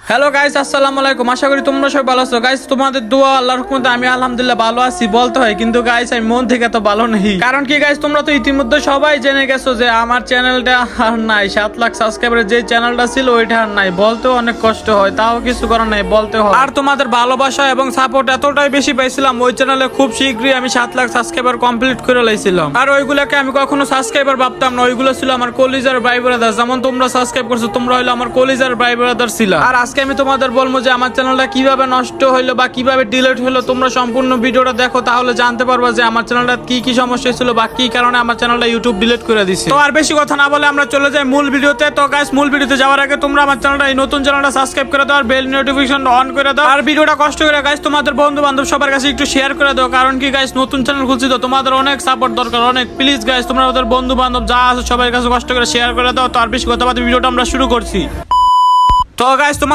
Hello guys, আসসালামু আলাইকুম। আশা করি তোমরা সবাই ভালো আছো। গাইস, তোমাদের দোয়া আল্লাহর রহমতে আমি আলহামদুলিল্লাহ ভালো আছি বলতে হয়, কিন্তু গাইস আমি মন থেকে তো ভালো নেই। কারণ কি গাইস, তোমরা তো ইতিমধ্যে সবাই জেনে গেছো যে আমার চ্যানেলটা আর নাই। 7 লাখ সাবস্ক্রাইবারের যে চ্যানেলটা ছিল ওইটা আর নাই। বলতেও অনেক কষ্ট হয়, তাও কিছু করার নাই, বলতে হয়। আর তোমাদের ভালোবাসা এবং সাপোর্ট এতটাই বেশি পাইছিলাম ওই চ্যানেলে, খুব শীঘ্রই আমি 7 লাখ সাবস্ক্রাইবার কমপ্লিট করে লাইছিলাম। আর ওইগুলোকে আমি কখনো সাবস্ক্রাইবার ভাবতাম না, ওইগুলো ছিল আমার কলিজার ভাই ব্রাদার। যেমন তোমরা সাবস্ক্রাইব করছো, তোমরা হইলো আমার কলিজার ভাই ব্রাদার ছিল। আর আজকে আমি তোমাদের বলবো যে আমার চ্যানেলটা কিভাবে নষ্ট হইলো বা কিভাবে ডিলিট হলো। তোমরা সম্পূর্ণ ভিডিওটা দেখো, তাহলে জানতে পারবা যে আমার চ্যানেলটা কি কি সমস্যা ছিল বা কি কারণে আমার চ্যানেলটা ইউটিউব ডিলিট করে দিছে। তো আর বেশি কথা না বলে আমরা চলে যাই মূল ভিডিওতে। তো গাইস, মূল ভিডিওতে যাওয়ার আগে তোমরা আমার চ্যানেলটা, এই নতুন চ্যানেলটা সাবস্ক্রাইব করে দাও আর বেল নোটিফিকেশন অন করে দাও। আর ভিডিওটা কষ্ট করে গাইস তোমাদের বন্ধু বান্ধব সবার কাছে একটু শেয়ার করে দাও। কারণ কি গাইস, নতুন চ্যানেল খুলছি তো তোমাদের অনেক সাপোর্ট দরকার, অনেক। প্লিজ গাইস, তোমরা ওদের বন্ধু বান্ধব যা আছে সবার কাছে কষ্ট করে শেয়ার করে দাও। তো আর বেশি কথা বাদে ভিডিওটা আমরা শুরু করছি। তো গাইস, তোমাদের